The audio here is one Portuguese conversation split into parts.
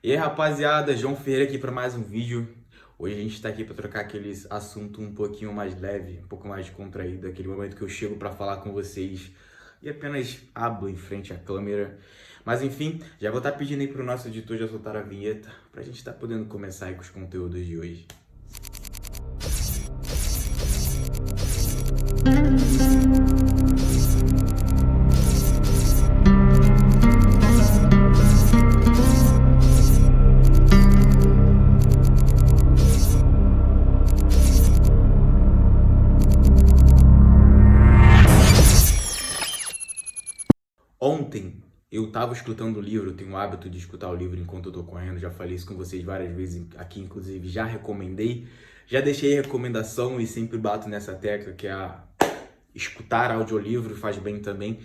E aí, rapaziada, João Ferreira aqui para mais um vídeo. Hoje a gente está aqui para trocar aquele assunto um pouquinho mais leve, um pouco mais contraído, aquele momento que eu chego para falar com vocês e apenas hablo em frente à câmera. Mas enfim, já vou estar pedindo aí pro nosso editor já soltar a vinheta para a gente estar podendo começar aí com os conteúdos de hoje. Ontem eu estava escutando o livro, eu tenho o hábito de escutar o livro enquanto eu tô correndo, já falei isso com vocês várias vezes aqui, inclusive já recomendei, já deixei recomendação e sempre bato nessa tecla que é a escutar audiolivro faz bem também.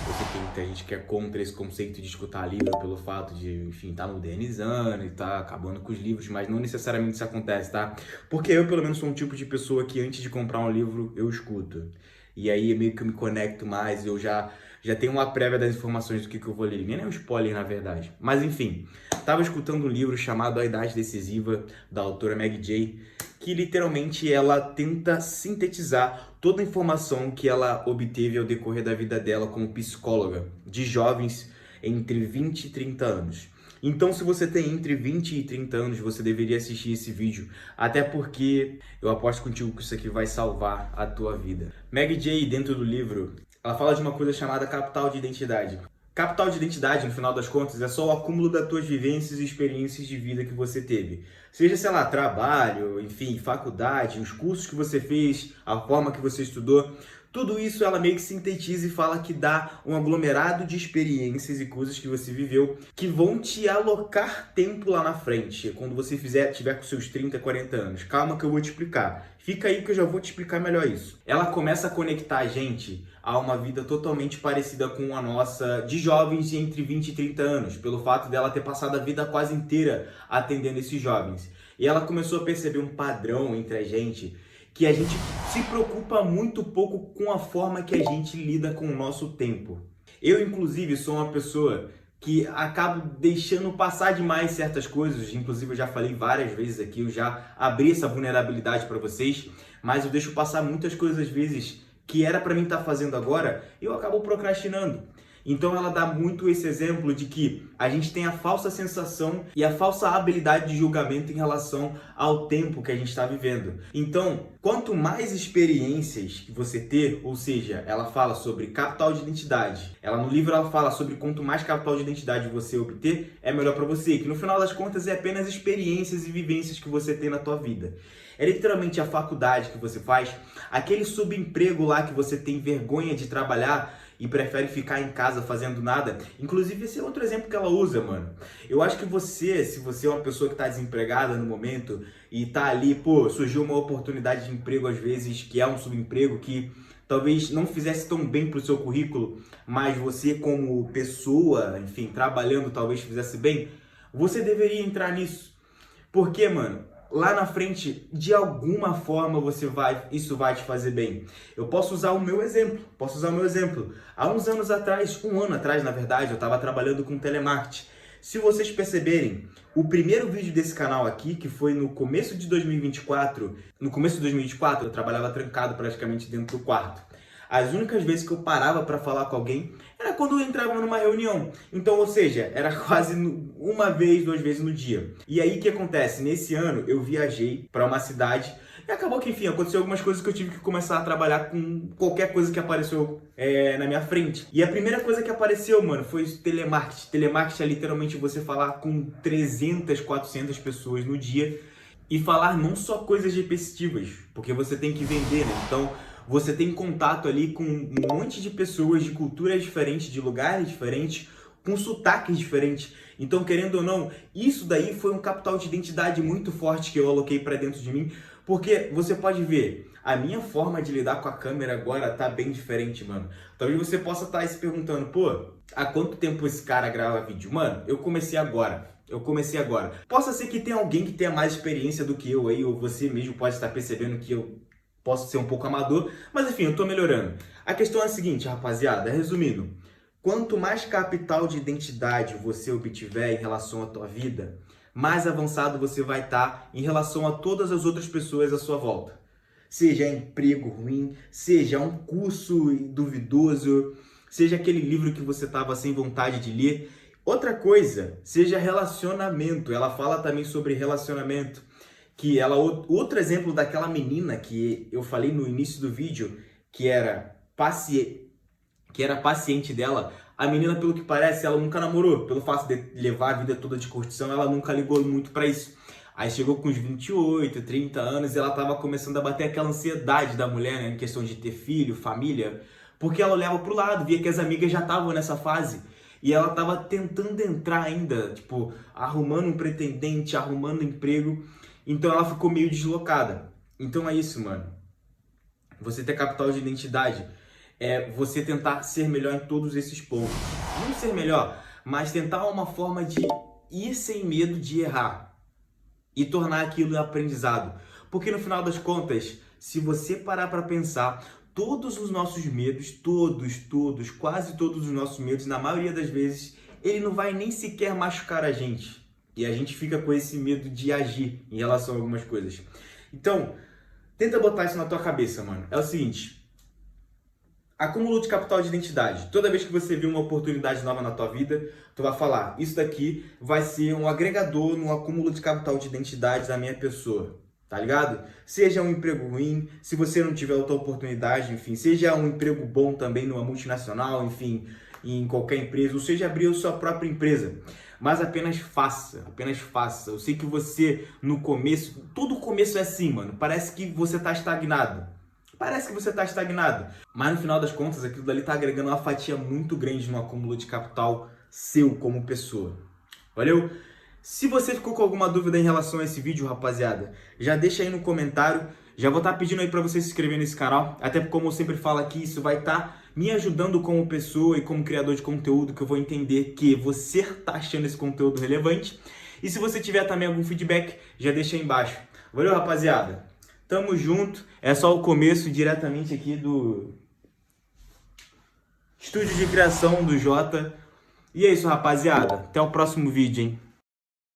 Eu sei que tem muita gente que é contra esse conceito de escutar livro pelo fato de, enfim, tá modernizando e tá acabando com os livros, mas não necessariamente isso acontece, tá? Porque eu, pelo menos, sou um tipo de pessoa que antes de comprar um livro, eu escuto. E aí meio que eu me conecto mais, eu já tenho uma prévia das informações do que eu vou ler. Nem é um spoiler, na verdade. Mas enfim, tava escutando um livro chamado A Idade Decisiva, da autora Meg Jay, que literalmente ela tenta sintetizar toda a informação que ela obteve ao decorrer da vida dela como psicóloga de jovens entre 20 e 30 anos. Então, se você tem entre 20 e 30 anos, você deveria assistir esse vídeo, até porque eu aposto contigo que isso aqui vai salvar a tua vida. Meg Jay, dentro do livro, ela fala de uma coisa chamada capital de identidade. Capital de identidade, no final das contas, é só o acúmulo das tuas vivências e experiências de vida que você teve. Seja, sei lá, trabalho, enfim, faculdade, os cursos que você fez, a forma que você estudou. Tudo isso ela meio que sintetiza e fala que dá um aglomerado de experiências e coisas que você viveu que vão te alocar tempo lá na frente, quando você tiver com seus 30, 40 anos. Calma que eu vou te explicar. Fica aí que eu já vou te explicar melhor isso. Ela começa a conectar a gente a uma vida totalmente parecida com a nossa de jovens de entre 20 e 30 anos, pelo fato dela ter passado a vida quase inteira atendendo esses jovens. E ela começou a perceber um padrão entre a gente, que a gente se preocupa muito pouco com a forma que a gente lida com o nosso tempo. Eu, inclusive, sou uma pessoa que acabo deixando passar demais certas coisas, inclusive eu já falei várias vezes aqui, eu já abri essa vulnerabilidade para vocês, mas eu deixo passar muitas coisas às vezes que era para mim estar fazendo agora, e eu acabo procrastinando. Então ela dá muito esse exemplo de que a gente tem a falsa sensação e a falsa habilidade de julgamento em relação ao tempo que a gente está vivendo. Então, quanto mais experiências que você ter, ou seja, ela fala sobre capital de identidade. No livro ela fala sobre quanto mais capital de identidade você obter, é melhor para você, que no final das contas é apenas experiências e vivências que você tem na tua vida. É literalmente a faculdade que você faz, aquele subemprego lá que você tem vergonha de trabalhar e prefere ficar em casa fazendo nada. Inclusive, esse é outro exemplo que ela usa, mano. Eu acho que você, se você é uma pessoa que tá desempregada no momento e tá ali, pô, surgiu uma oportunidade de emprego às vezes, que é um subemprego que talvez não fizesse tão bem pro seu currículo, mas você como pessoa, enfim, trabalhando talvez fizesse bem, você deveria entrar nisso. Porque, mano, lá na frente, de alguma forma isso vai te fazer bem. Eu posso usar o meu exemplo. Há uns anos atrás, um ano atrás, na verdade, eu estava trabalhando com telemarketing. Se vocês perceberem, o primeiro vídeo desse canal aqui, que foi no começo de 2024, eu trabalhava trancado praticamente dentro do quarto. As únicas vezes que eu parava para falar com alguém era quando eu entrava numa reunião. Então, ou seja, era quase uma vez, duas vezes no dia. E aí o que acontece? Nesse ano eu viajei para uma cidade e acabou que, enfim, aconteceu algumas coisas que eu tive que começar a trabalhar com qualquer coisa que apareceu na minha frente. E a primeira coisa que apareceu, mano, foi telemarketing. Telemarketing é literalmente você falar com 300, 400 pessoas no dia e falar não só coisas repetitivas, porque você tem que vender, né? Então, você tem contato ali com um monte de pessoas de culturas diferentes, de lugares diferentes, com sotaques diferentes. Então, querendo ou não, isso daí foi um capital de identidade muito forte que eu aloquei para dentro de mim, porque você pode ver, a minha forma de lidar com a câmera agora tá bem diferente, mano. Talvez você possa estar se perguntando, pô, há quanto tempo esse cara grava vídeo? Mano, eu comecei agora. Possa ser que tenha alguém que tenha mais experiência do que eu aí, ou você mesmo pode estar percebendo que eu posso ser um pouco amador, mas enfim, eu tô melhorando. A questão é a seguinte, rapaziada, resumindo. Quanto mais capital de identidade você obtiver em relação à tua vida, mais avançado você vai estar em relação a todas as outras pessoas à sua volta. Seja emprego ruim, seja um curso duvidoso, seja aquele livro que você estava sem vontade de ler. Outra coisa, seja relacionamento. Ela fala também sobre relacionamento. Outro exemplo daquela menina que eu falei no início do vídeo, que era paciente dela. A menina, pelo que parece, ela nunca namorou. Pelo fato de levar a vida toda de curtição, ela nunca ligou muito pra isso. Aí chegou com uns 28, 30 anos e ela tava começando a bater aquela ansiedade da mulher, né, em questão de ter filho, família, porque ela olhava pro lado, via que as amigas já estavam nessa fase. E ela tava tentando entrar ainda, tipo, arrumando um pretendente, arrumando emprego. Então ela ficou meio deslocada. Então é isso, mano. Você ter capital de identidade é você tentar ser melhor em todos esses pontos. Não ser melhor, mas tentar uma forma de ir sem medo de errar e tornar aquilo aprendizado. Porque no final das contas, se você parar para pensar, todos os nossos medos, quase todos os nossos medos, na maioria das vezes, ele não vai nem sequer machucar a gente. E a gente fica com esse medo de agir em relação a algumas coisas. Então, tenta botar isso na tua cabeça, mano. É o seguinte: acúmulo de capital de identidade. Toda vez que você vê uma oportunidade nova na tua vida, tu vai falar, isso daqui vai ser um agregador no acúmulo de capital de identidade da minha pessoa. Tá ligado? Seja um emprego ruim, se você não tiver outra oportunidade, enfim, seja um emprego bom também numa multinacional, enfim, em qualquer empresa, ou seja, abrir a sua própria empresa. Mas apenas faça, apenas faça. Eu sei que você, no começo, todo começo é assim, mano, parece que você tá estagnado. Mas no final das contas, aquilo dali tá agregando uma fatia muito grande no acúmulo de capital seu como pessoa. Valeu? Se você ficou com alguma dúvida em relação a esse vídeo, rapaziada, já deixa aí no comentário. Já vou estar pedindo aí para você se inscrever nesse canal, até porque, como eu sempre falo aqui, isso vai estar me ajudando como pessoa e como criador de conteúdo, que eu vou entender que você tá achando esse conteúdo relevante. E se você tiver também algum feedback, já deixa aí embaixo. Valeu, rapaziada? Tamo junto. É só o começo diretamente aqui do estúdio de criação do Jota. E é isso, rapaziada. Até o próximo vídeo, hein?